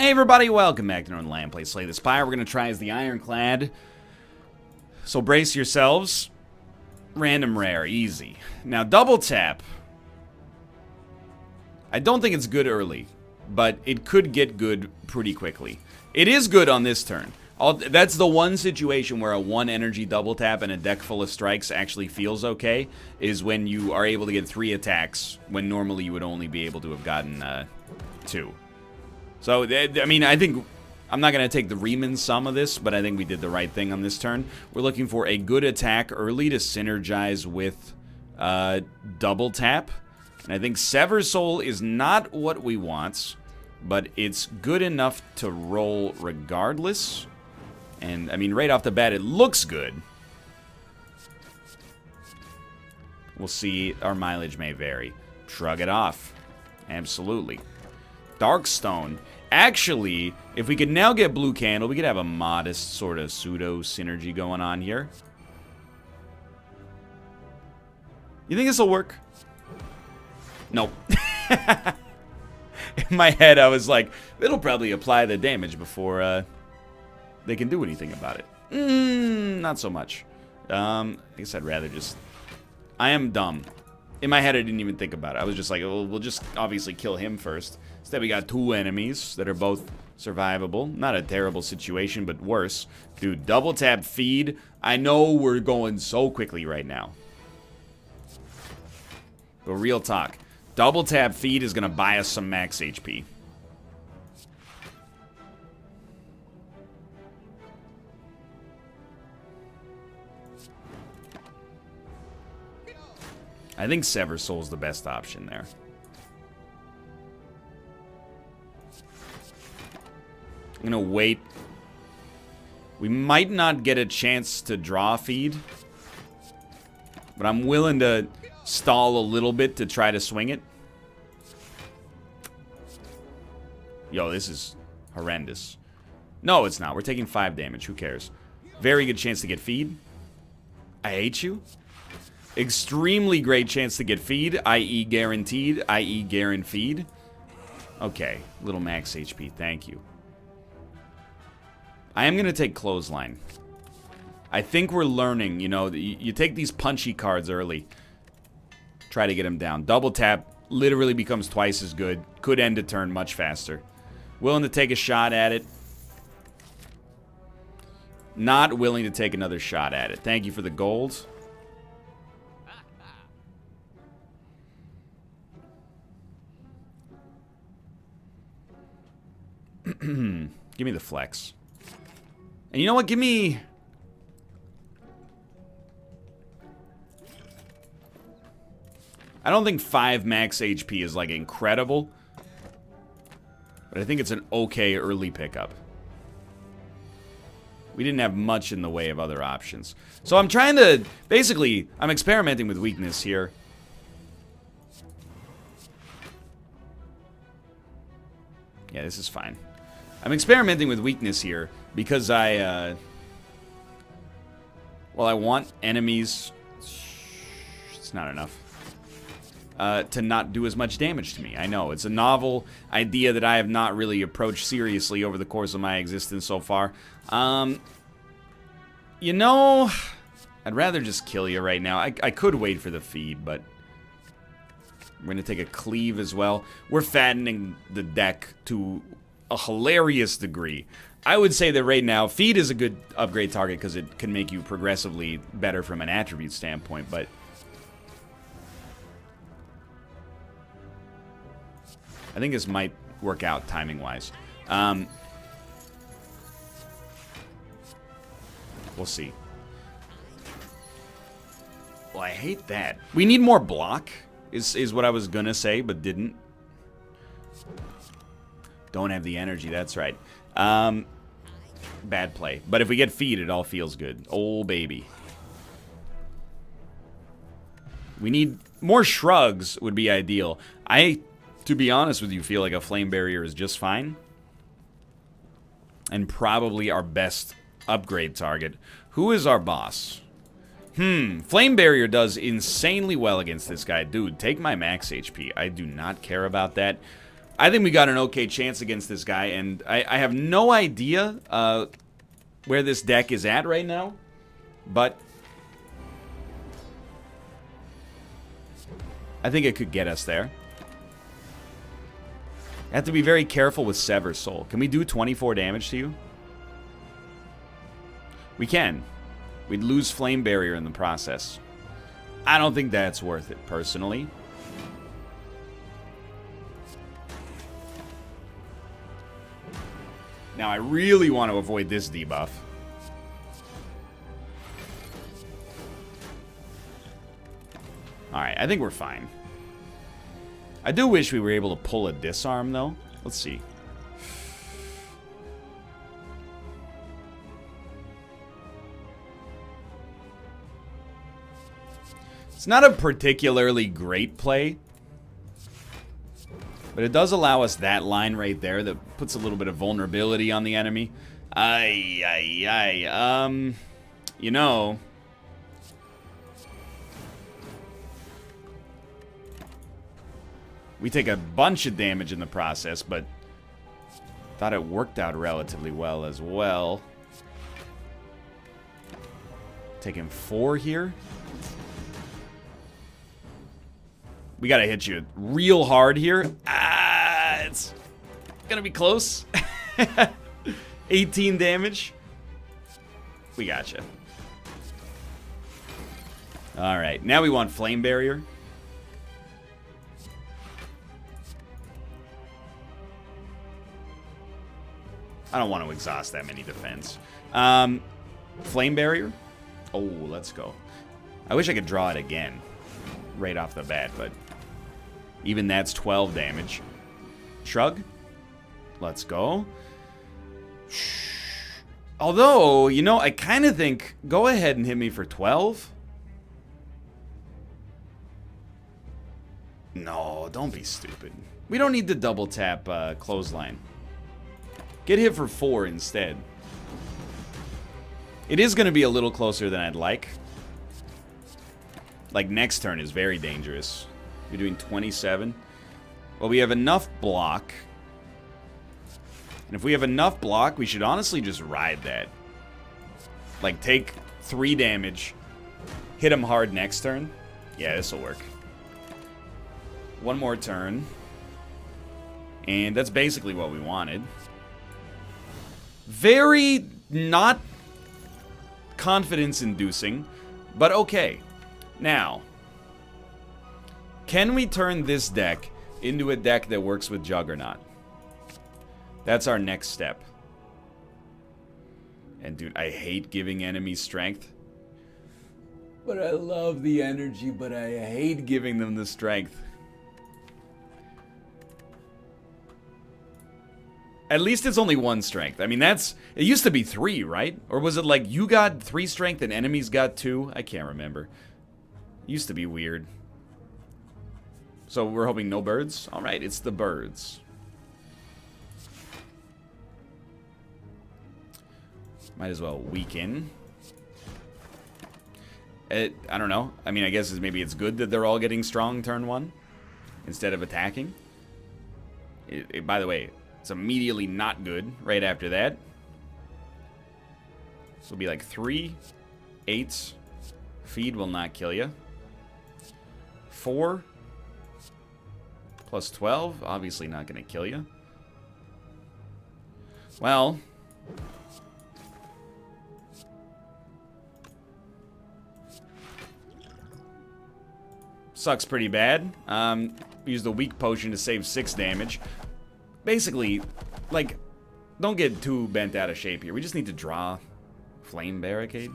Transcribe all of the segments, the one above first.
Hey everybody, welcome back to Northernlion. Play Slay the Spire. We're going to try as the Ironclad. So brace yourselves. Random rare, easy. Now double tap. I don't think it's good early, but it could get good pretty quickly. It is good on this turn. That's the one situation where a 1 energy double tap and a deck full of strikes actually feels okay, is when you are able to get 3 attacks when normally you would only be able to have gotten 2. So, I mean, I think I'm not going to take the Riemann sum of this, but I think we did the right thing on this turn. We're looking for a good attack early to synergize with double tap. And I think Sever Soul is not what we want, but it's good enough to roll regardless. And, I mean, right off the bat, it looks good. We'll see. Our mileage may vary. Shrug it off. Absolutely. Darkstone. Actually, if we could now get Blue Candle, we could have a modest sort of pseudo synergy going on here. You think this will work? Nope. In my head, I was like, it'll probably apply the damage before they can do anything about it. Not so much. I guess I'd rather just... I am dumb. In my head, I didn't even think about it. I was just like, well, we'll just obviously kill him first. Instead, we got 2 enemies that are both survivable. Not a terrible situation, but worse. Dude, double tap feed. I know we're going so quickly right now. But real talk. Double tap feed is going to buy us some max HP. I think Sever Soul's the best option there. I'm gonna wait. We might not get a chance to draw feed, but I'm willing to stall a little bit to try to swing it. Yo, this is horrendous. No, it's not. We're taking 5 damage. Who cares? Very good chance to get feed. I hate you. Extremely great chance to get feed, i.e. guaranteed, i.e. guaranteed. Okay, little max HP, thank you. I am going to take Clothesline. I think we're learning, you know, you take these punchy cards early. Try to get them down. Double tap literally becomes twice as good. Could end a turn much faster. Willing to take a shot at it. Not willing to take another shot at it. Thank you for the gold. Give me the flex. And you know what? Give me... I don't think 5 max HP is, like, incredible. But I think it's an okay early pickup. We didn't have much in the way of other options. So I'm trying to... Basically, I'm experimenting with weakness here. Yeah, this is fine. I'm experimenting with weakness here because I, well, I want enemies... It's not enough. To not do as much damage to me. I know, it's a novel idea that I have not really approached seriously over the course of my existence so far. You know, I'd rather just kill you right now. I could wait for the feed, but... We're going to take a cleave as well. We're fattening the deck to a hilarious degree. I would say that right now, feed is a good upgrade target because it can make you progressively better from an attribute standpoint, but... I think this might work out timing-wise. We'll see. Well, I hate that. We need more block. Is what I was gonna say, but didn't. Don't have the energy, that's right. Bad play. But if we get feed, it all feels good. Oh, baby. We need more shrugs would be ideal. To be honest with you, feel like a flame barrier is just fine. And probably our best upgrade target. Who is our boss? Flame Barrier does insanely well against this guy. Dude, take my max HP. I do not care about that. I think we got an okay chance against this guy, and I have no idea where this deck is at right now, but I think it could get us there. I have to be very careful with Sever Soul. Can we do 24 damage to you? We can. We'd lose Flame Barrier in the process. I don't think that's worth it, personally. Now, I really want to avoid this debuff. Alright, I think we're fine. I do wish we were able to pull a disarm, though. Let's see. It's not a particularly great play, but it does allow us that line right there that puts a little bit of vulnerability on the enemy. You know, we take a bunch of damage in the process, but thought it worked out relatively well as well. Taking 4 here. We gotta hit you real hard here. It's gonna be close. 18 damage. We gotcha. Alright, now we want Flame Barrier. I don't want to exhaust that many defense. Flame Barrier. Oh, let's go. I wish I could draw it again right off the bat, but even that's 12 damage. Shrug. Let's go. Although, you know, I kind of think, go ahead and hit me for 12. No, don't be stupid. We don't need to double tap Clothesline. Get hit for 4 instead. It is going to be a little closer than I'd like. Like, next turn is very dangerous. You're doing 27. Well, we have enough block. And if we have enough block, we should honestly just ride that. Like, take 3 damage. Hit him hard next turn. Yeah, this will work. One more turn. And that's basically what we wanted. Very not confidence-inducing, but okay. Now, can we turn this deck into a deck that works with Juggernaut? That's our next step. And dude, I hate giving enemies strength. But I love the energy, but I hate giving them the strength. At least it's only 1 strength. I mean, it used to be 3, right? Or was it like you got 3 strength and enemies got 2? I can't remember. It used to be weird. So we're hoping no birds? Alright, it's the birds. Might as well weaken. I don't know. I mean, I guess maybe it's good that they're all getting strong turn 1 instead of attacking. By the way, it's immediately not good right after that. This will be like 3 8s. Feed will not kill you. 4 plus 12, obviously not going to kill you. Well, sucks pretty bad. Use the weak potion to save 6 damage. Basically, like, don't get too bent out of shape here. We just need to draw Flame Barricade.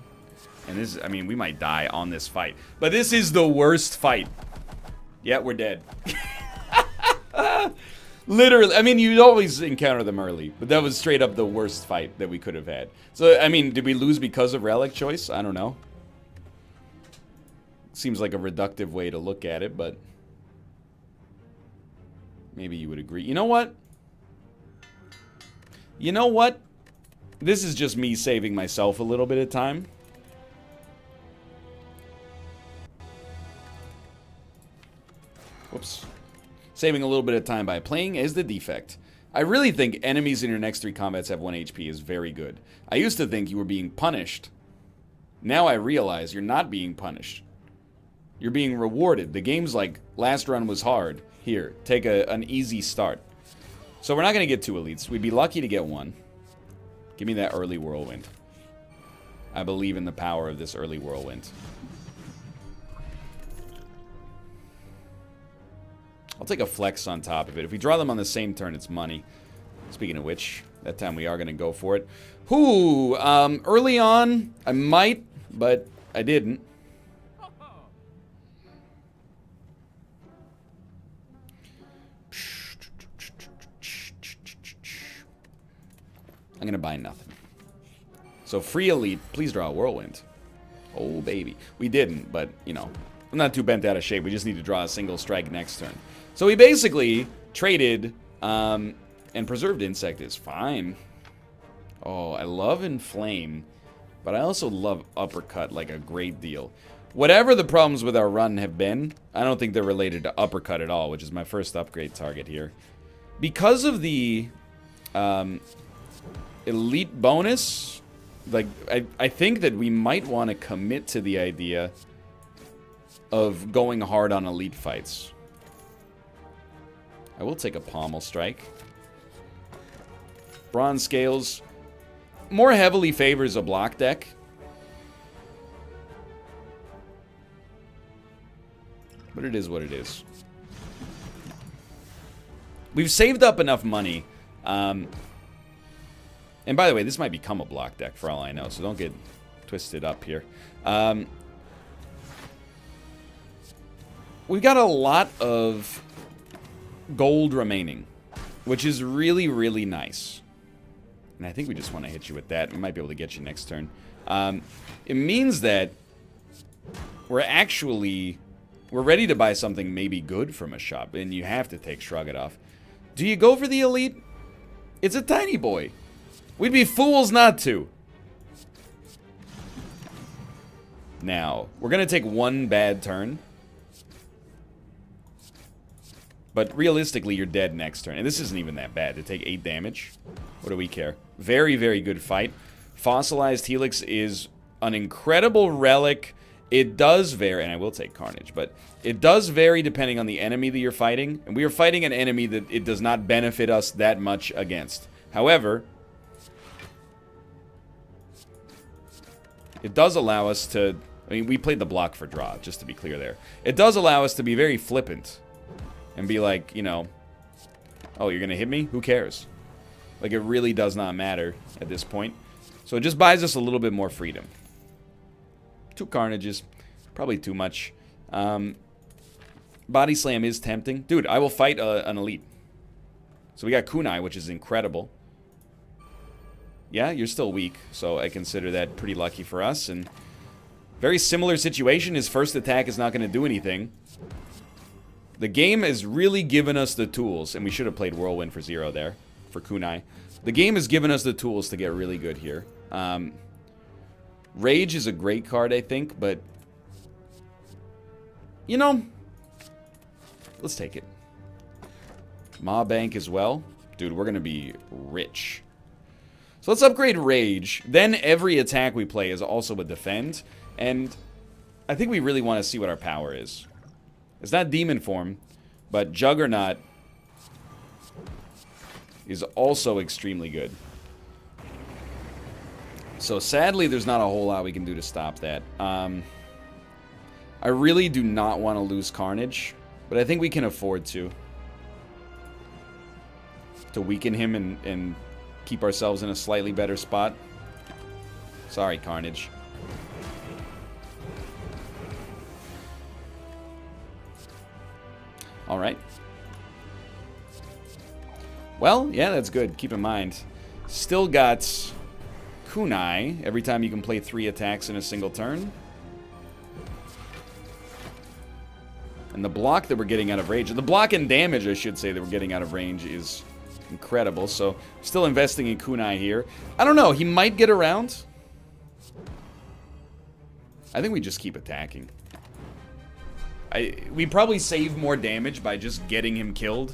And this, I mean, we might die on this fight. But this is the worst fight. Yeah, we're dead. Literally, I mean, you always encounter them early. But that was straight up the worst fight that we could have had. So, I mean, did we lose because of relic choice? I don't know. Seems like a reductive way to look at it, but maybe you would agree. You know what? You know what? This is just me saving myself a little bit of time. Whoops. Saving a little bit of time by playing is the defect. I really think enemies in your next 3 combats have 1 HP is very good. I used to think you were being punished. Now I realize you're not being punished. You're being rewarded. The game's like, last run was hard. Here, take an easy start. So we're not going to get 2 elites. We'd be lucky to get 1. Give me that early whirlwind. I believe in the power of this early whirlwind. I'll take a flex on top of it. If we draw them on the same turn, it's money. Speaking of which, that time we are going to go for it. Ooh, early on, I might, but I didn't. I'm going to buy nothing. So free elite, please draw a whirlwind. Oh, baby. We didn't, but, you know, I'm not too bent out of shape. We just need to draw a single strike next turn. So we basically traded, and preserved insect is fine. Oh, I love inflame, but I also love uppercut like a great deal. Whatever the problems with our run have been, I don't think they're related to uppercut at all, which is my first upgrade target here. Because of the elite bonus, like I think that we might want to commit to the idea of going hard on elite fights. I will take a pommel strike. Bronze scales more heavily favors a block deck. But it is what it is. We've saved up enough money. And by the way, this might become a block deck for all I know, so don't get twisted up here. We've got a lot of gold remaining, which is really, really nice. And I think we just want to hit you with that. We might be able to get you next turn. It means that we're ready to buy something maybe good from a shop, and you have to take Shrug It Off. Do you go for the elite? It's a tiny boy. We'd be fools not to. Now, we're going to take 1 bad turn. But realistically, you're dead next turn. And this isn't even that bad. To take 8 damage. What do we care? Very, very good fight. Fossilized Helix is an incredible relic. It does vary, and I will take Carnage, but it does vary depending on the enemy that you're fighting. And we are fighting an enemy that it does not benefit us that much against. However, it does allow us to... I mean, we played the block for draw, just to be clear there. It does allow us to be very flippant. And be like, you know, oh, you're going to hit me? Who cares? Like, it really does not matter at this point. So it just buys us a little bit more freedom. 2 Carnages. Probably too much. Body Slam is tempting. Dude, I will fight an elite. So we got Kunai, which is incredible. Yeah, you're still weak. So I consider that pretty lucky for us. And very similar situation. His first attack is not going to do anything. The game has really given us the tools, and we should have played Whirlwind for 0 there, for Kunai. The game has given us the tools to get really good here. Rage is a great card, I think, but, you know, let's take it. Ma Bank as well. Dude, we're going to be rich. So let's upgrade Rage. Then every attack we play is also a defend, and I think we really want to see what our power is. It's not Demon Form, but Juggernaut is also extremely good. So sadly, there's not a whole lot we can do to stop that. I really do not want to lose Carnage, but I think we can afford to weaken him and keep ourselves in a slightly better spot. Sorry, Carnage. Alright. Well, yeah, that's good. Keep in mind. Still got Kunai. Every time you can play 3 attacks in a single turn. And the block that we're getting out of range, the block and damage, I should say, that we're getting out of range is incredible. So, still investing in Kunai here. I don't know. He might get around. I think we just keep attacking. We probably save more damage by just getting him killed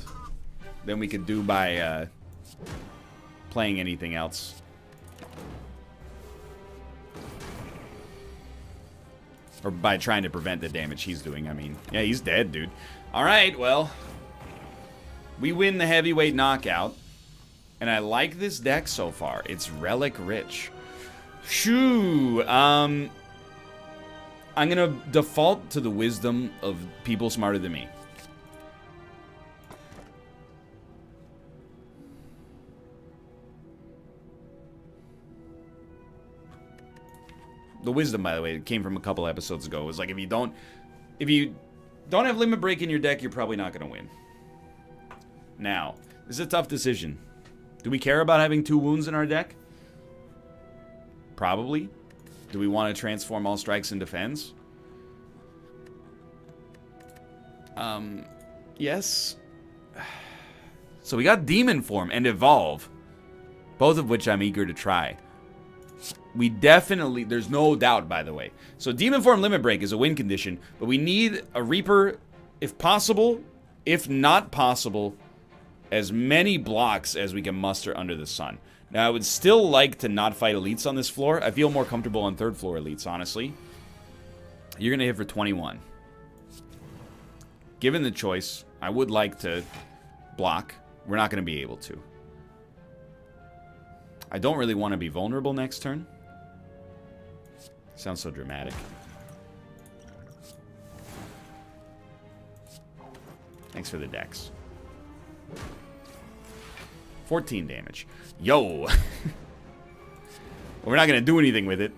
than we could do by playing anything else. Or by trying to prevent the damage he's doing, I mean. Yeah, he's dead, dude. Alright, well. We win the heavyweight knockout. And I like this deck so far. It's relic rich. Shoo! I'm gonna default to the wisdom of people smarter than me. The wisdom, by the way, it came from a couple episodes ago. It was like, if you don't have limit break in your deck, you're probably not gonna win. Now, this is a tough decision. Do we care about having 2 wounds in our deck? Probably. Do we want to transform all strikes into defense? Yes. So we got Demon Form and Evolve. Both of which I'm eager to try. We definitely, there's no doubt, by the way. So Demon Form Limit Break is a win condition, but we need a Reaper, if possible. If not possible, as many blocks as we can muster under the sun. Now, I would still like to not fight elites on this floor. I feel more comfortable on 3rd floor elites, honestly. You're going to hit for 21. Given the choice, I would like to block. We're not going to be able to. I don't really want to be vulnerable next turn. Sounds so dramatic. Thanks for the dex. 14 damage. Yo! Well, we're not going to do anything with it.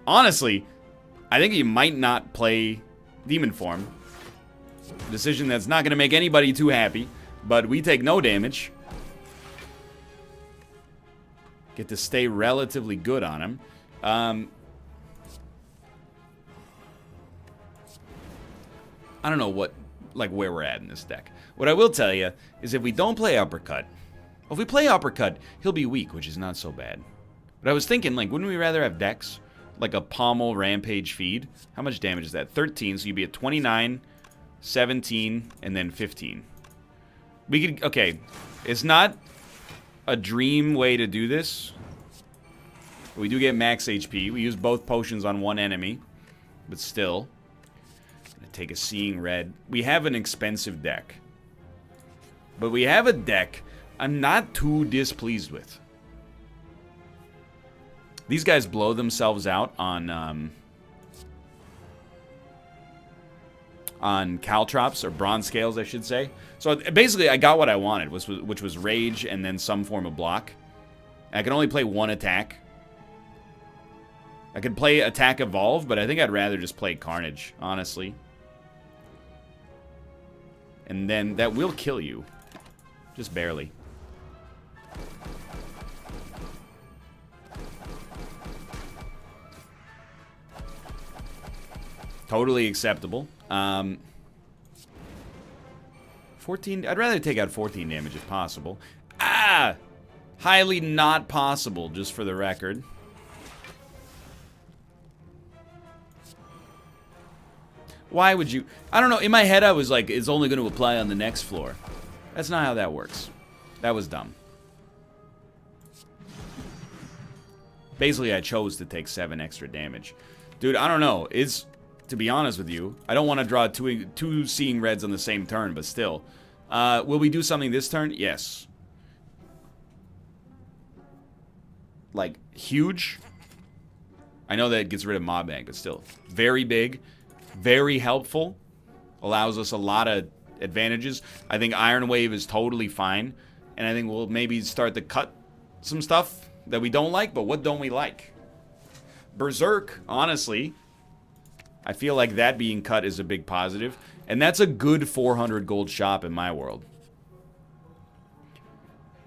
Honestly, I think you might not play Demon Form. A decision that's not going to make anybody too happy. But we take no damage. Get to stay relatively good on him. I don't know where we're at in this deck. What I will tell you is if we don't play Uppercut, if we play Uppercut, he'll be weak, which is not so bad. But I was thinking, like, wouldn't we rather have decks like a Pommel Rampage Feed? How much damage is that? 13, so you'd be at 29, 17, and then 15. We could, okay, it's not a dream way to do this. But we do get max HP. We use both potions on one enemy, but still. Gonna take a Seeing Red. We have an expensive deck. But we have a deck I'm not too displeased with. These guys blow themselves out on caltrops, or bronze scales, I should say. So basically, I got what I wanted, which was rage and then some form of block. I can only play one attack. I could play attack evolve, but I think I'd rather just play carnage, honestly. And then that will kill you. Just barely. Totally acceptable. 14. I'd rather take out 14 damage if possible. Ah! Highly not possible, just for the record. Why would you... I don't know. In my head, I was like, it's only going to apply on the next floor. That's not how that works. That was dumb. Basically, I chose to take 7 extra damage. Dude, I don't know. To be honest with you, I don't want to draw two Seeing Reds on the same turn, but still. Will we do something this turn? Yes. Like, huge. I know that it gets rid of Mob Bag, but still. Very big. Very helpful. Allows us a lot of advantages. I think Iron Wave is totally fine. And I think we'll maybe start to cut some stuff that we don't like, but what don't we like? Berserk, honestly, I feel like that being cut is a big positive. And that's a good 400 gold shop in my world.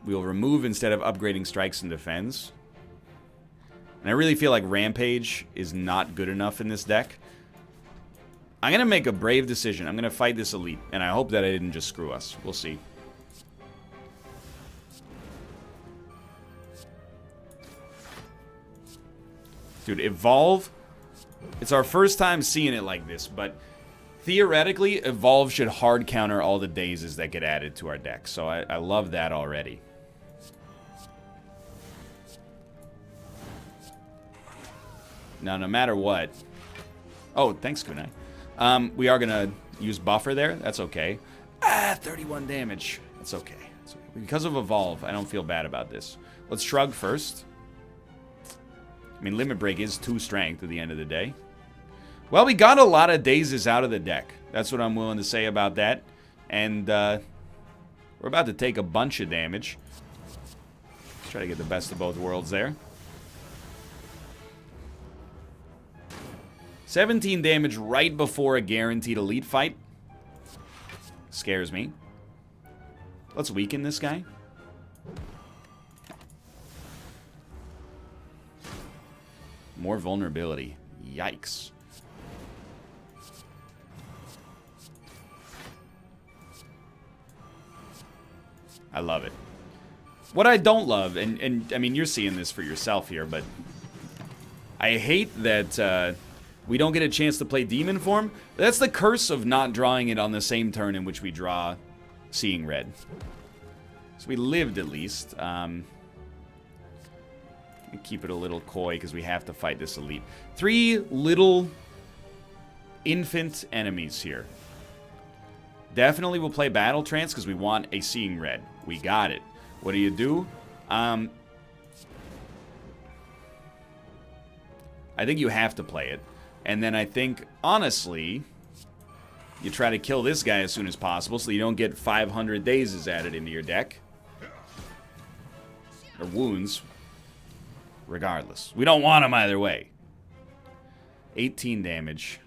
We'll remove instead of upgrading strikes and defense. And I really feel like Rampage is not good enough in this deck. I'm going to make a brave decision. I'm going to fight this elite. And I hope that I didn't just screw us. We'll see. Dude, Evolve. It's our first time seeing it like this, but Theoretically, Evolve should hard counter all the dazes that get added to our deck. So I love that already. Now, no matter what... Oh, thanks, Kunai. We are going to use Buffer there. That's okay. 31 damage. That's okay. Because of Evolve, I don't feel bad about this. Let's Shrug first. I mean, Limit Break is 2 strength at the end of the day. Well, we got a lot of dazes out of the deck. That's what I'm willing to say about that. And we're about to take a bunch of damage. Let's try to get the best of both worlds there. 17 damage right before a guaranteed elite fight. Scares me. Let's weaken this guy. More vulnerability. Yikes. I love it. What I don't love, and I mean, you're seeing this for yourself here, but I hate that we don't get a chance to play Demon Form. That's the curse of not drawing it on the same turn in which we draw Seeing Red. So we lived at least. Keep it a little coy because we have to fight this elite. 3 little infant enemies here. Definitely will play Battle Trance because we want a Seeing Red. We got it. What do? I think you have to play it. And then I think, honestly, you try to kill this guy as soon as possible so you don't get 500 dazes added into your deck. Or wounds. Regardless. We don't want them either way. 18 damage.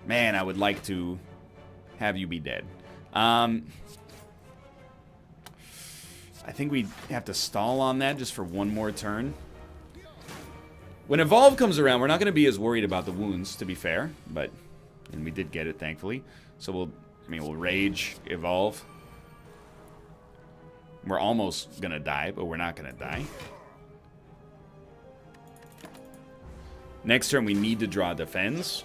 Man, I would like to have you be dead. I think we have to stall on that just for one more turn. When Evolve comes around, we're not going to be as worried about the wounds, to be fair. And we did get it, thankfully. So we'll Rage, Evolve. We're almost going to die, but we're not going to die. Next turn, we need to draw Defense.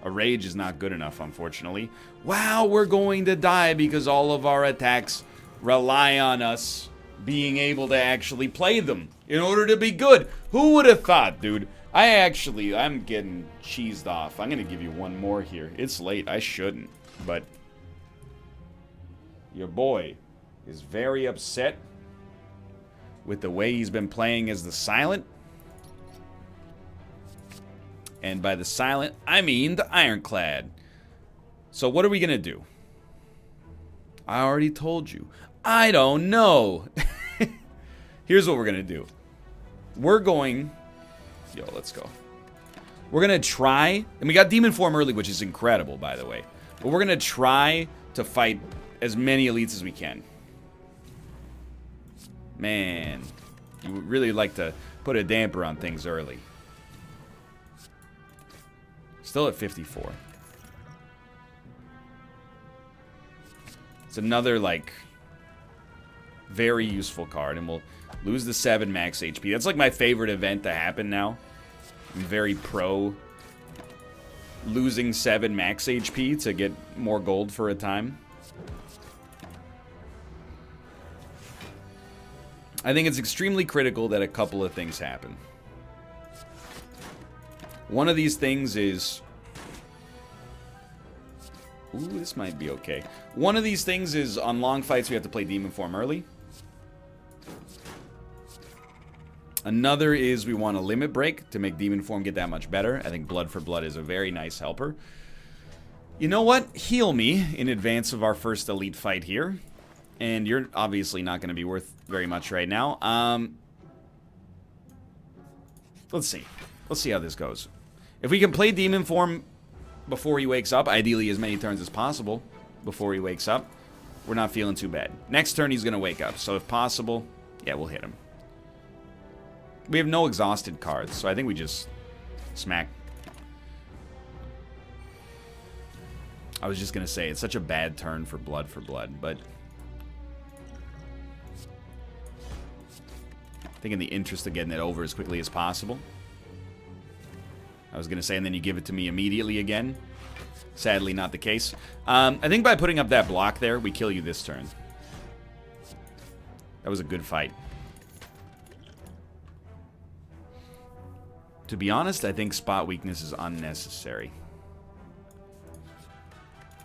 A Rage is not good enough, unfortunately. Wow, we're going to die because all of our attacks rely on us being able to actually play them in order to be good. Who would have thought, dude? I'm getting cheesed off. I'm going to give you one more here. It's late. I shouldn't. But your boy is very upset with the way he's been playing as the Silent. And by the Silent, I mean the Ironclad. So what are we going to do? I already told you. I don't know. Here's what we're going to do. We're going... Yo, let's go. We're going to try... And we got Demon Form early, which is incredible, by the way. But we're going to try to fight as many elites as we can. Man. You would really like to put a damper on things early. Still at 54. It's another, like, very useful card. And we'll lose the 7 max HP. That's, like, my favorite event to happen now. I'm very pro losing 7 max HP to get more gold for a time. I think it's extremely critical that a couple of things happen. One of these things is... Ooh, this might be okay. One of these things is on long fights we have to play Demon Form early. Another is we want a Limit Break to make Demon Form get that much better. I think Blood for Blood is a very nice helper. You know what? Heal me in advance of our first elite fight here. And you're obviously not going to be worth very much right now. Let's see. Let's see how this goes. If we can play Demon Form before he wakes up, ideally as many turns as possible before he wakes up, we're not feeling too bad. Next turn he's going to wake up, so if possible, yeah, we'll hit him. We have no exhausted cards, so I think we just smack. I was just going to say, it's such a bad turn for Blood, but I think in the interest of getting it over as quickly as possible, I was going to say, and then you give it to me immediately again. Sadly, not the case. I think by putting up that block there, we kill you this turn. That was a good fight. To be honest, I think spot weakness is unnecessary.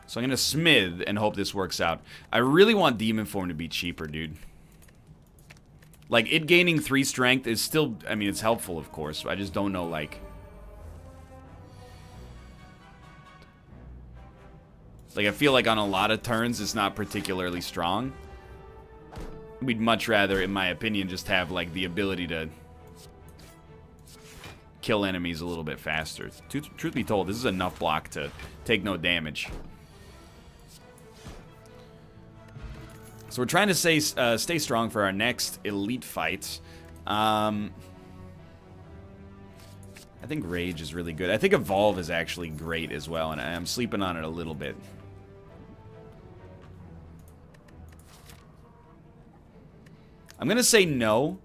So I'm going to smith and hope this works out. I really want Demon Form to be cheaper, dude. Like, it gaining 3 strength is still... I mean, it's helpful, of course. I just don't know, like... Like, I feel like on a lot of turns, it's not particularly strong. We'd much rather, in my opinion, just have, like, the ability to... kill enemies a little bit faster. Truth be told, this is enough block to take no damage. So we're trying to stay strong for our next elite fight. I think Rage is really good. I think Evolve is actually great as well, and I'm sleeping on it a little bit. I'm going to say no,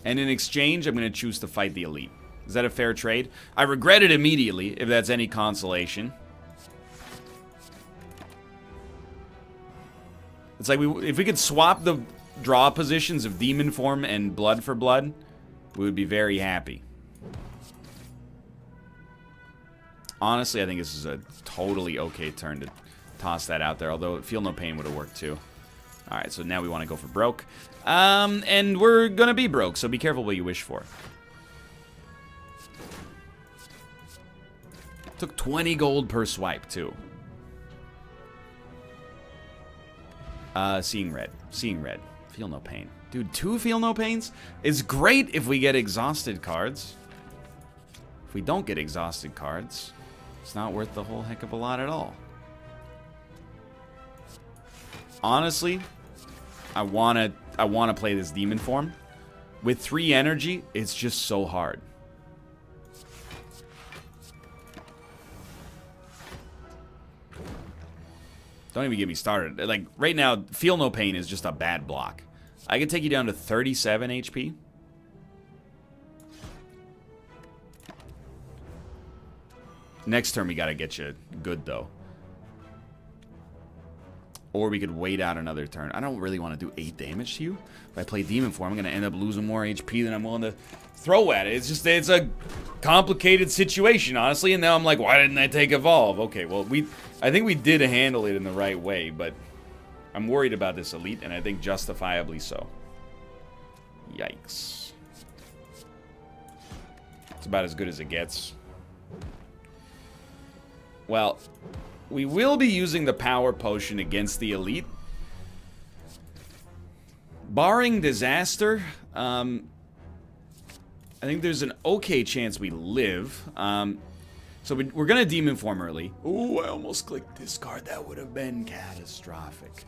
and in exchange, I'm going to choose to fight the elite. Is that a fair trade? I regret it immediately, if that's any consolation. It's like, if we could swap the draw positions of Demon Form and Blood for Blood, we would be very happy. Honestly, I think this is a totally okay turn to toss that out there, although Feel No Pain would have worked too. Alright, so now we want to go for broke. And we're gonna be broke, so be careful what you wish for. Took 20 gold per swipe, too. Seeing red. Seeing red. Feel No Pain. Dude, 2 Feel No Pains is great if we get exhausted cards. If we don't get exhausted cards, it's not worth the whole heck of a lot at all. Honestly, I wanna play this Demon Form. With 3 energy, it's just so hard. Don't even get me started. Like, right now, Feel No Pain is just a bad block. I could take you down to 37 HP. Next turn, we gotta get you good, though. Or we could wait out another turn. I don't really want to do 8 damage to you. If I play Demon Form, I'm going to end up losing more HP than I'm willing to throw at it. It's just, it's a complicated situation, honestly. And now I'm like, why didn't I take Evolve? Okay, well, I think we did handle it in the right way, but I'm worried about this elite, and I think justifiably so. Yikes. It's about as good as it gets. Well, we will be using the power potion against the elite. Barring disaster, I think there's an okay chance we live. So we're going to Demon Form early. Ooh, I almost clicked discard. That would have been catastrophic.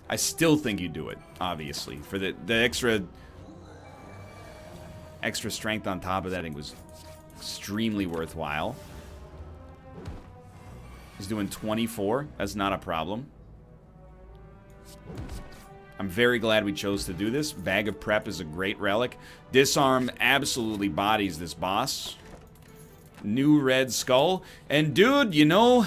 I still think you do it, obviously. For the extra strength on top of that, I think was extremely worthwhile. He's doing 24. That's not a problem. I'm very glad we chose to do this. Bag of Prep is a great relic. Disarm absolutely bodies this boss. New Red Skull. And dude, you know,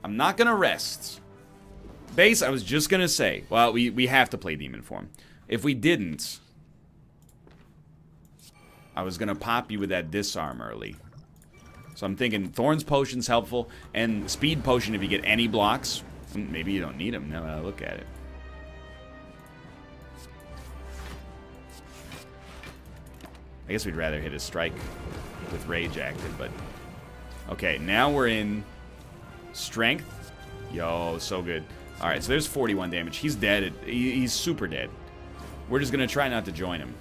I'm not gonna rest. Base, I was just gonna say, well, we have to play Demon Form. If we didn't, I was gonna pop you with that disarm early. So I'm thinking Thorn's Potion's helpful, and Speed Potion if you get any blocks. Maybe you don't need them now that I look at it. I guess we'd rather hit a strike with Rage active, but... Okay, now we're in Strength. Yo, so good. Alright, so there's 41 damage. He's dead. He's super dead. We're just going to try not to join him.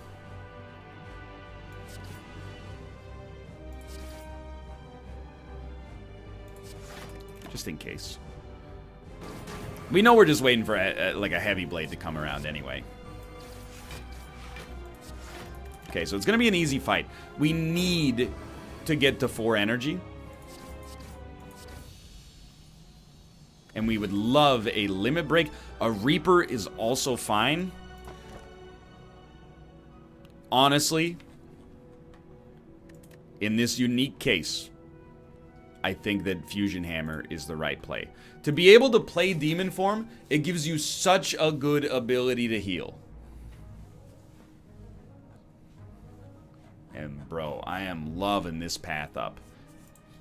Just in case. We know we're just waiting for like a heavy blade to come around anyway. Okay, so it's going to be an easy fight. We need to get to 4 energy. And we would love a limit break. A Reaper is also fine. Honestly, in this unique case, I think that Fusion Hammer is the right play. To be able to play Demon Form, it gives you such a good ability to heal. And bro, I am loving this path up.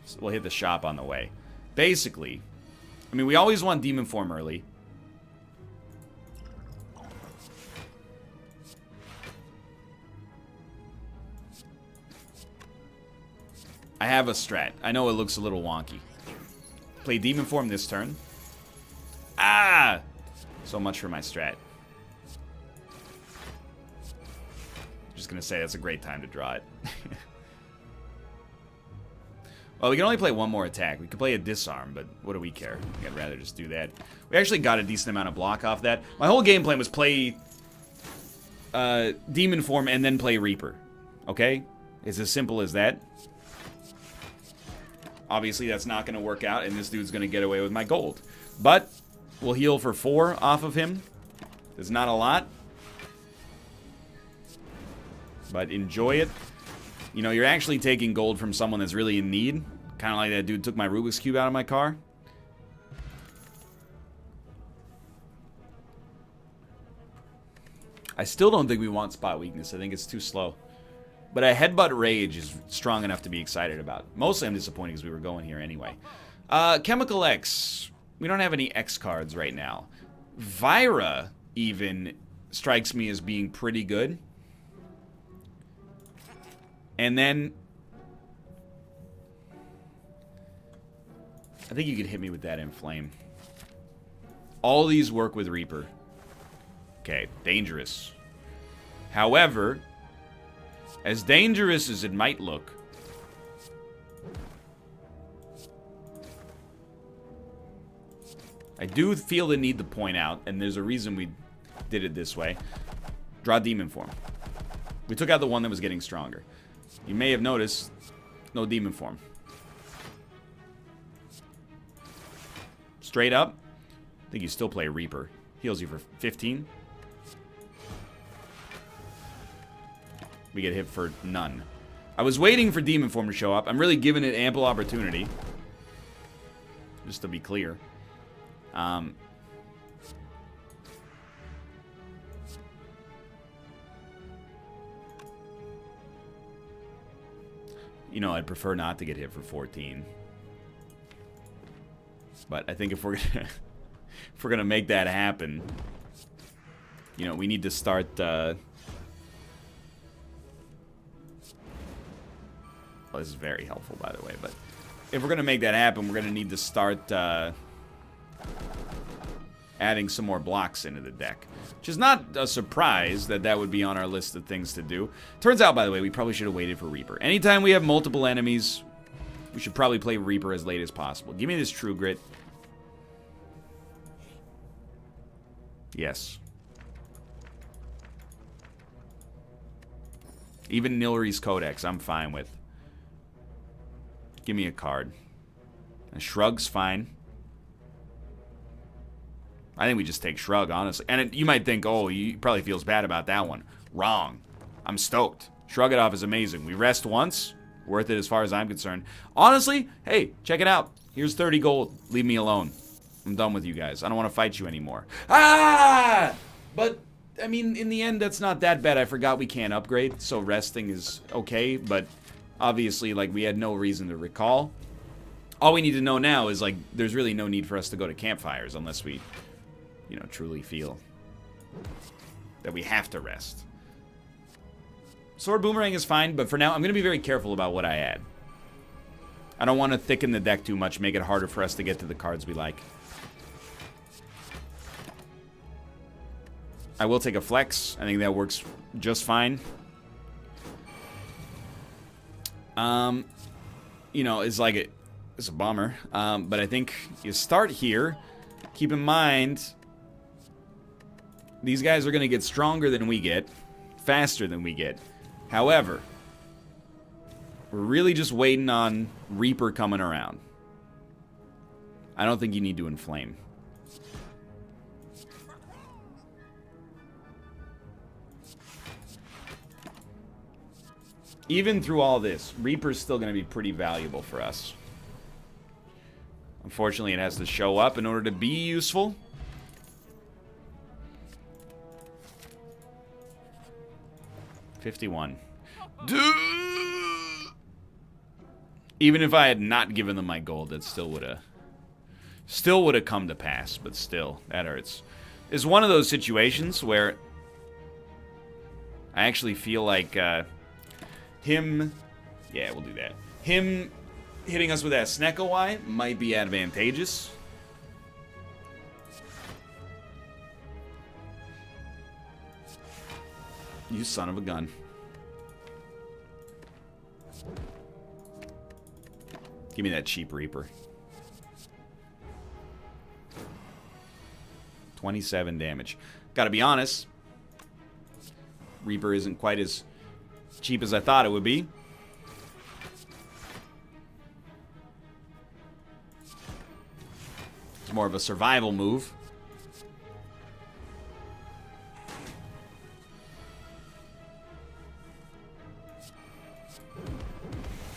So we'll hit the shop on the way. Basically, I mean, we always want Demon Form early. I have a strat. I know it looks a little wonky. Play Demon Form this turn. Ah! So much for my strat. Just gonna say that's a great time to draw it. Well, we can only play one more attack. We could play a disarm, but what do we care? I'd rather just do that. We actually got a decent amount of block off that. My whole game plan was play Demon Form and then play Reaper. Okay? It's as simple as that. Obviously, that's not going to work out, and this dude's going to get away with my gold. But we'll heal for 4 off of him. There's not a lot. But enjoy it. You know, you're actually taking gold from someone that's really in need. Kind of like that dude took my Rubik's Cube out of my car. I still don't think we want spot weakness. I think it's too slow. But a Headbutt Rage is strong enough to be excited about. Mostly I'm disappointed because we were going here anyway. Chemical X. We don't have any X cards right now. Vira even strikes me as being pretty good. And then I think you could hit me with that Inflame. All these work with Reaper. Okay, dangerous. However, as dangerous as it might look, I do feel the need to point out, and there's a reason we did it this way. Draw Demon Form. We took out the one that was getting stronger. You may have noticed, no Demon Form. Straight up, I think you still play Reaper. Heals you for 15. We get hit for none. I was waiting for Demon Form to show up. I'm really giving it ample opportunity. Just to be clear. You know, I'd prefer not to get hit for 14. But I think if we're gonna if we're gonna make that happen, you know, we need to start well, this is very helpful, by the way, but if we're gonna make that happen, we're gonna need to start adding some more blocks into the deck. Which is not a surprise that that would be on our list of things to do. Turns out, by the way, we probably should have waited for Reaper. Anytime we have multiple enemies, we should probably play Reaper as late as possible. Give me this True Grit. Yes. Even Nilri's Codex, I'm fine with. Give me a card. A Shrug's fine. I think we just take Shrug, honestly. And you might think, oh, he probably feels bad about that one. Wrong. I'm stoked. Shrug It Off is amazing. We rest once. Worth it as far as I'm concerned. Honestly, hey, check it out. Here's 30 gold. Leave me alone. I'm done with you guys. I don't want to fight you anymore. Ah! But, I mean, in the end, that's not that bad. I forgot we can't upgrade, so resting is okay. But, obviously, like, we had no reason to recall. All we need to know now is, like, there's really no need for us to go to campfires unless we, you know, truly feel that we have to rest. Sword Boomerang is fine, but for now, I'm going to be very careful about what I add. I don't want to thicken the deck too much, make it harder for us to get to the cards we like. I will take a Flex. I think that works just fine. You know, it's like it's a bummer. But I think you start here. Keep in mind, these guys are going to get stronger than we get, faster than we get. However, we're really just waiting on Reaper coming around. I don't think you need to inflame. Even through all this, Reaper's still going to be pretty valuable for us. Unfortunately, it has to show up in order to be useful. $51. Even if I had not given them my gold, that still would have come to pass. But still, that hurts. It's one of those situations where I actually feel like him, yeah, we'll do that. Him hitting us with that Snekowai might be advantageous. You son of a gun. Give me that cheap Reaper. 27 damage. Gotta be honest, Reaper isn't quite as cheap as I thought it would be. It's more of a survival move.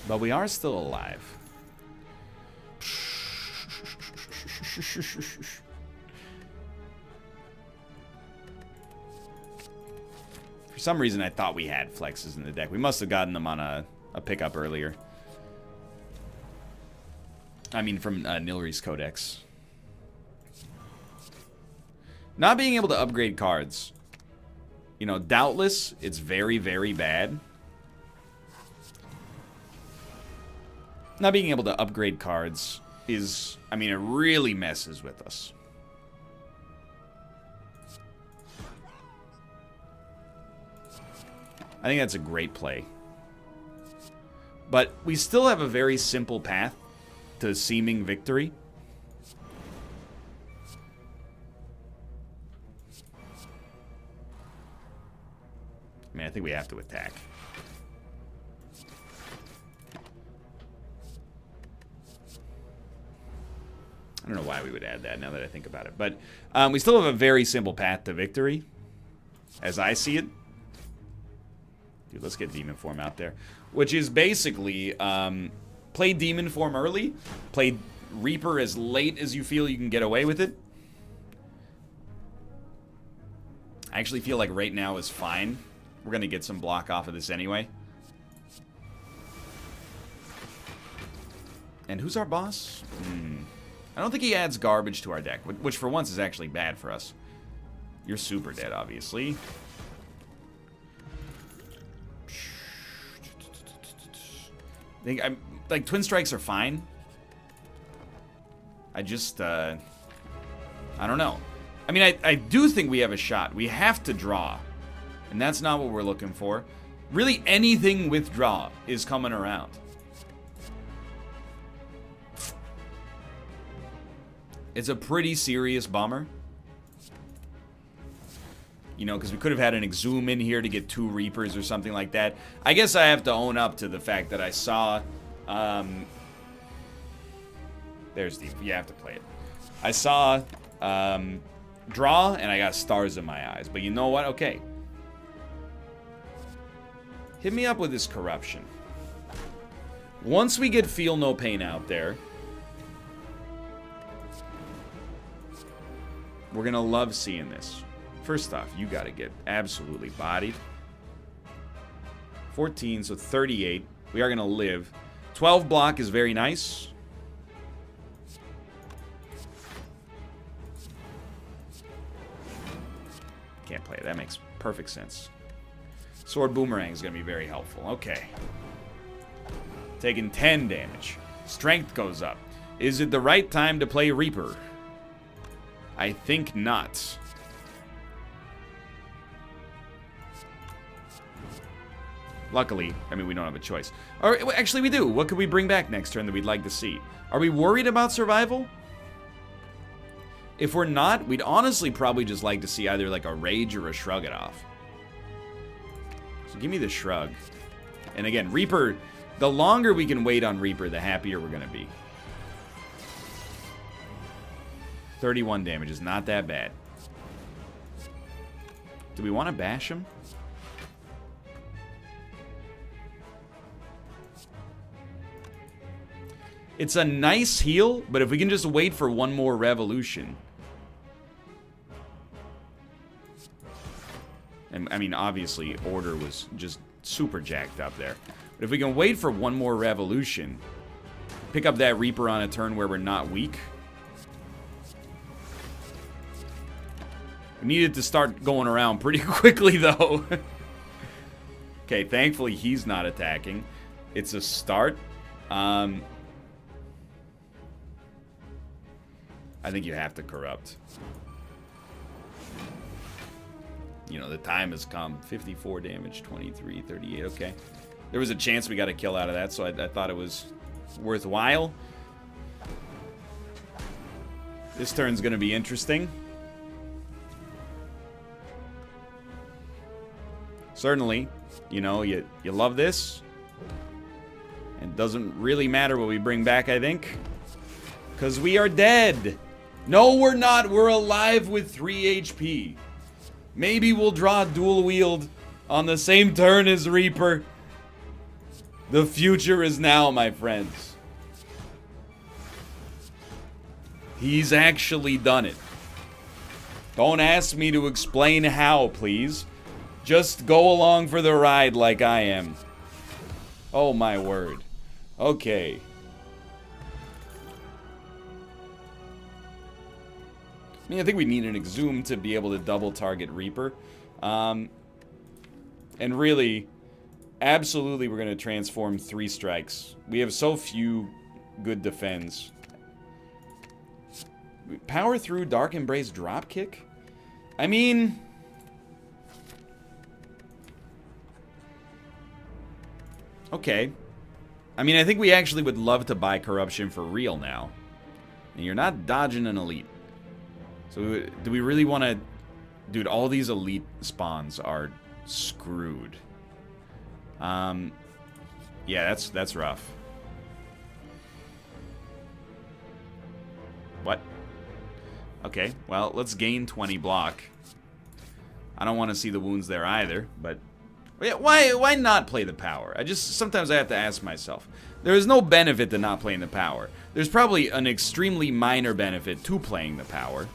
But we are still alive. For some reason, I thought we had flexes in the deck. We must have gotten them on a pickup earlier. I mean, from Nilri's Codex. Not being able to upgrade cards. You know, doubtless, it's very, very bad. Not being able to upgrade cards is, I mean, it really messes with us. I think that's a great play. But we still have a very simple path to seeming victory. I mean, I think we have to attack. I don't know why we would add that now that I think about it. But we still have a very simple path to victory, as I see it. Dude, let's get Demon Form out there. Which is basically, play Demon Form early, play Reaper as late as you feel you can get away with it. I actually feel like right now is fine. We're going to get some block off of this anyway. And who's our boss? I don't think he adds garbage to our deck, which for once is actually bad for us. You're super dead, obviously. Like, Twin Strikes are fine. I just, I don't know. I mean, I do think we have a shot. We have to draw. And that's not what we're looking for. Really, anything with draw is coming around. It's a pretty serious bummer. You know, because we could have had an Exhume in here to get 2 Reapers or something like that. I guess I have to own up to the fact that I saw... there's Steve. You have to play it. I saw draw, and I got stars in my eyes. But you know what? Okay. Hit me up with this corruption. Once we get Feel No Pain out there, we're going to love seeing this. First off, you got to get absolutely bodied. 14, so 38. We are going to live. 12 block is very nice. Can't play it. That makes perfect sense. Sword Boomerang is going to be very helpful. Okay. Taking 10 damage. Strength goes up. Is it the right time to play Reaper? I think not. Luckily, I mean, we don't have a choice. Or actually, we do. What could we bring back next turn that we'd like to see? Are we worried about survival? If we're not, we'd honestly probably just like to see either like a Rage or a Shrug it off. So give me the Shrug. And again, Reaper, the longer we can wait on Reaper, the happier we're going to be. 31 damage is not that bad. Do we want to bash him? It's a nice heal, but if we can just wait for one more revolution. And I mean, obviously, order was just super jacked up there. But if we can wait for one more revolution, pick up that Reaper on a turn where we're not weak. We needed to start going around pretty quickly, though. Okay, thankfully he's not attacking. It's a start. I think you have to corrupt. You know, the time has come. 54 damage, 23, 38, okay. There was a chance we got a kill out of that, so I thought it was worthwhile. This turn's going to be interesting. Certainly, you know, you love this. And it doesn't really matter what we bring back, I think. Because we are dead. No, we're not. We're alive with 3 HP. Maybe we'll draw dual wield on the same turn as Reaper. The future is now, my friends. He's actually done it. Don't ask me to explain how, please. Just go along for the ride like I am. Oh my word. Okay. I mean, I think we need an Exhume to be able to double target Reaper. And really, absolutely we're going to transform 3 strikes. We have so few good defense. Power through Dark Embrace dropkick? I mean... okay. I mean, I think we actually would love to buy Corruption for real now. And you're not dodging an elite. So, do we really want to... Dude, all these elite spawns are screwed. Yeah, that's rough. What? Okay, well, let's gain 20 block. I don't want to see the wounds there either, but... Yeah, why not play the power? Sometimes I have to ask myself. There is no benefit to not playing the power. There's probably an extremely minor benefit to playing the power.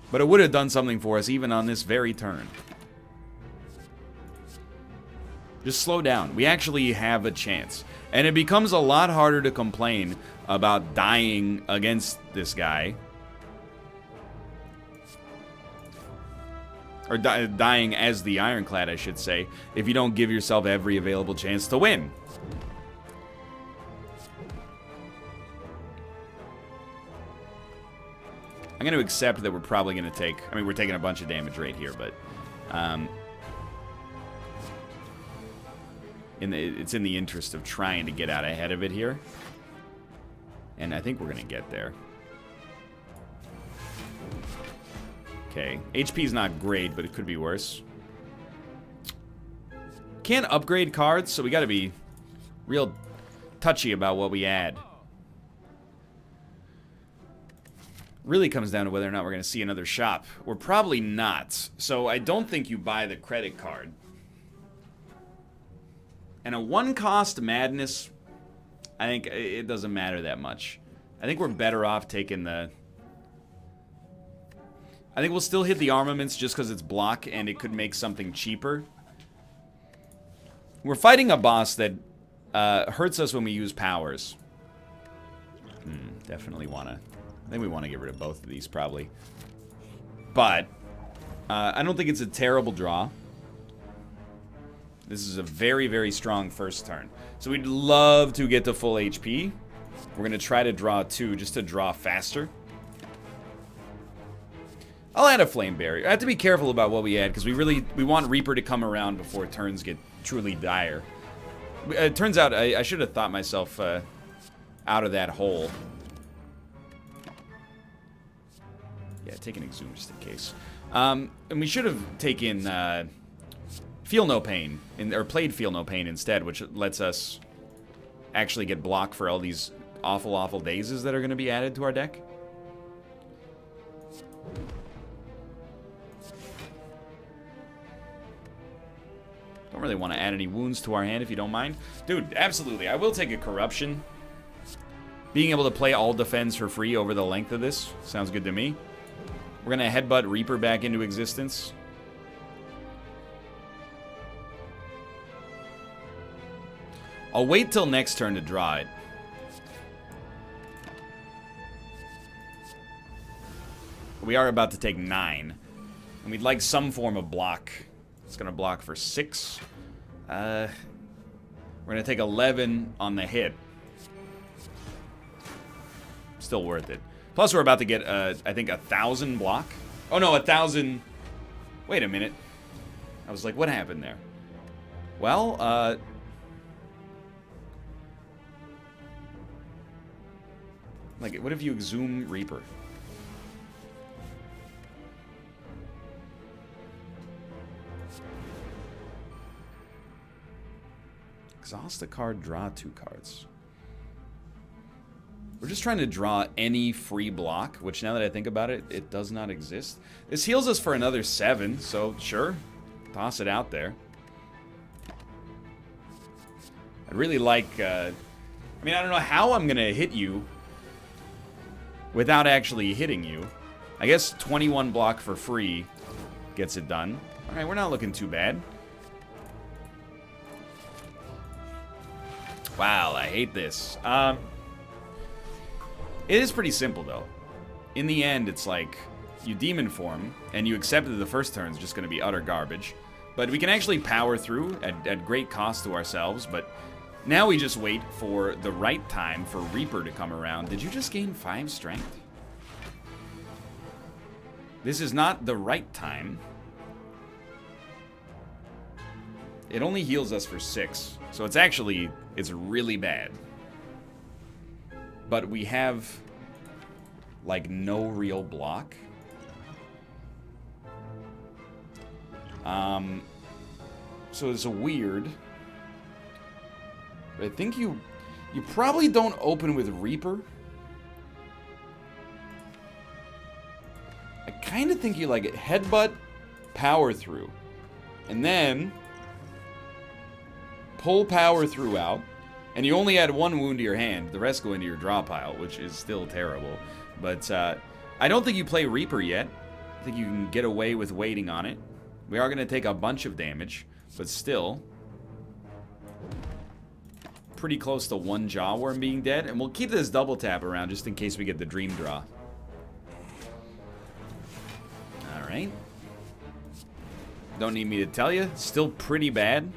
But it would have done something for us even on this very turn. Just slow down. We actually have a chance. And it becomes a lot harder to complain about dying against this guy. Or dying as the Ironclad, I should say, if you don't give yourself every available chance to win. I'm going to accept that we're probably going to take... I mean, we're taking a bunch of damage right here, but... it's in the interest of trying to get out ahead of it here. And I think we're going to get there. Okay. HP's not great, but it could be worse. Can't upgrade cards, so we got to be real touchy about what we add. Really comes down to whether or not we're going to see another shop. We're probably not. So I don't think you buy the credit card. And a one-cost Madness, I think it doesn't matter that much. I think we're better off taking the... I think we'll still hit the armaments just because it's block and it could make something cheaper. We're fighting a boss that hurts us when we use powers. Definitely want to... I think we want to get rid of both of these, probably. But, I don't think it's a terrible draw. This is a very, very strong first turn. So we'd love to get to full HP. We're going to try to draw 2, just to draw faster. I'll add a Flame Barrier. I have to be careful about what we add, because we want Reaper to come around before turns get truly dire. It turns out I should have thought myself out of that hole. Yeah, take an Exhume just in case. And we should have taken Feel No Pain, or played Feel No Pain instead, which lets us actually get blocked for all these awful, awful dazes that are going to be added to our deck. Don't really want to add any wounds to our hand if you don't mind. Dude, absolutely. I will take a corruption. Being able to play all defense for free over the length of this sounds good to me. We're going to headbutt Reaper back into existence. I'll wait till next turn to draw it. We are about to take 9. And we'd like some form of block. It's going to block for 6. We're going to take 11 on the hit. Still worth it. Plus, we're about to get, I think, 1,000 block. Oh, no, 1,000. Wait a minute. I was like, what happened there? Well, like, what if you exhume Reaper? Exhaust a card, draw 2 cards. We're just trying to draw any free block, which now that I think about it, it does not exist. This heals us for another 7, so sure. Toss it out there. I'd really like, I mean, I don't know how I'm going to hit you without actually hitting you. I guess 21 block for free gets it done. Alright, we're not looking too bad. Wow, I hate this. It is pretty simple, though. In the end, it's like, you demon form, and you accept that the first turn is just going to be utter garbage. But we can actually power through at great cost to ourselves, but now we just wait for the right time for Reaper to come around. Did you just gain 5 strength? This is not the right time. It only heals us for 6, so it's actually, it's really bad. But we have, like, no real block. So it's a weird. But I think you probably don't open with Reaper. I kind of think you, like, headbutt, power through, and then pull power through out. And you only add 1 wound to your hand. The rest go into your draw pile, which is still terrible. But I don't think you play Reaper yet. I think you can get away with waiting on it. We are going to take a bunch of damage, but still pretty close to 1 Jawworm being dead. And we'll keep this double tap around just in case we get the dream draw. Alright. Don't need me to tell you. Still pretty bad.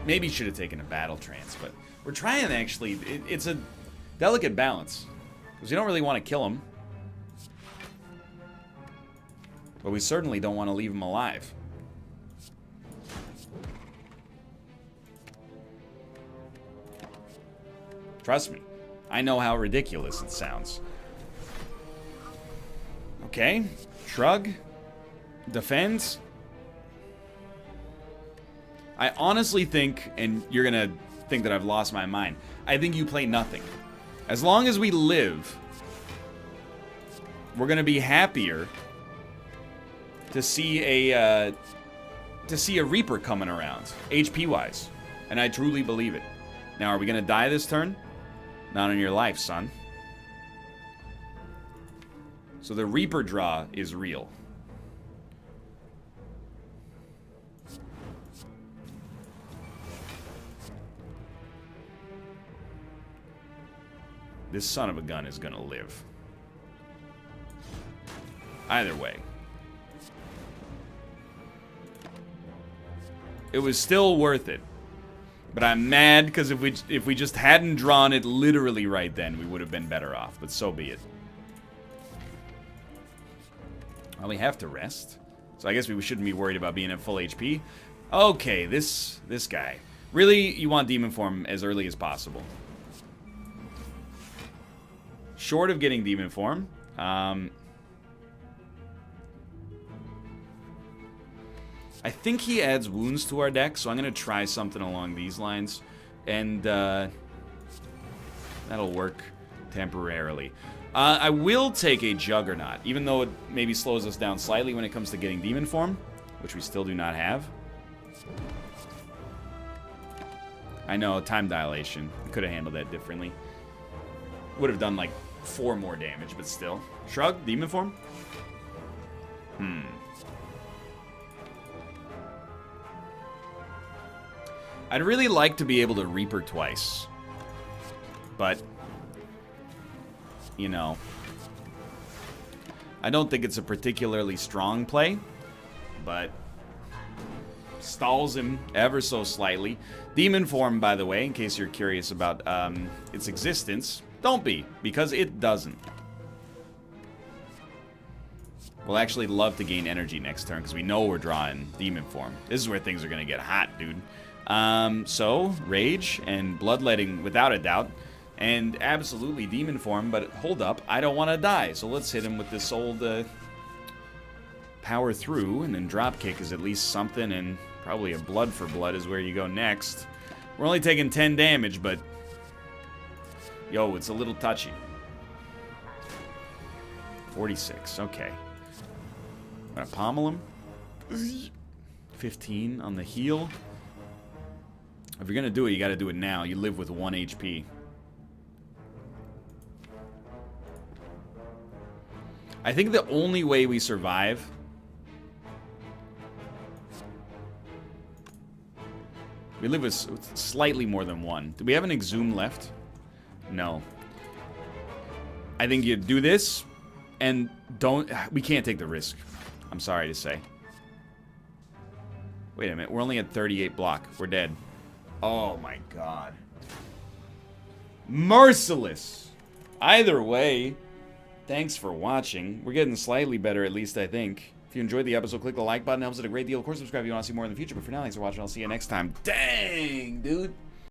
Maybe should have taken a battle trance, but we're trying to actually, it's a delicate balance. Because we don't really want to kill him. But we certainly don't want to leave him alive. Trust me, I know how ridiculous it sounds. Okay, shrug, defend. I honestly think, and you're gonna think that I've lost my mind, I think you play nothing. As long as we live, we're gonna be happier to see a Reaper coming around, HP wise, and I truly believe it. Now, are we gonna die this turn? Not on your life, son. So the Reaper draw is real. This son of a gun is gonna live. Either way. It was still worth it. But I'm mad because if we just hadn't drawn it literally right then, we would have been better off. But so be it. Well, we have to rest. So I guess we shouldn't be worried about being at full HP. Okay, this guy. Really, you want Demon Form as early as possible. Short of getting Demon Form. I think he adds wounds to our deck, so I'm going to try something along these lines. And that'll work temporarily. I will take a Juggernaut, even though it maybe slows us down slightly when it comes to getting Demon Form, which we still do not have. I know, time dilation. Could have handled that differently. Would have done like 4 more damage, but still. Shrug, Demon Form? I'd really like to be able to Reaper twice. But, you know, I don't think it's a particularly strong play, but stalls him ever so slightly. Demon Form, by the way, in case you're curious about its existence, don't be, because it doesn't. We'll actually love to gain energy next turn, because we know we're drawing Demon Form. This is where things are going to get hot, dude. So, Rage and Bloodletting, without a doubt. And absolutely Demon Form, but hold up, I don't want to die. So let's hit him with this old Power Through, and then Dropkick is at least something, and probably a Blood for Blood is where you go next. We're only taking 10 damage, but yo, it's a little touchy. 46, okay. I'm gonna pommel him. 15 on the heal. If you're gonna do it, you gotta do it now. You live with 1 HP. I think the only way we survive we live with slightly more than 1. Do we have an Exhume left? No. I think you do this and don't... We can't take the risk. I'm sorry to say. Wait a minute. We're only at 38 block. We're dead. Oh my god. Merciless. Either way... Thanks for watching. We're getting slightly better, at least, I think. If you enjoyed the episode, click the like button. It helps it a great deal. Of course, subscribe if you want to see more in the future. But for now, thanks for watching. I'll see you next time. Dang, dude.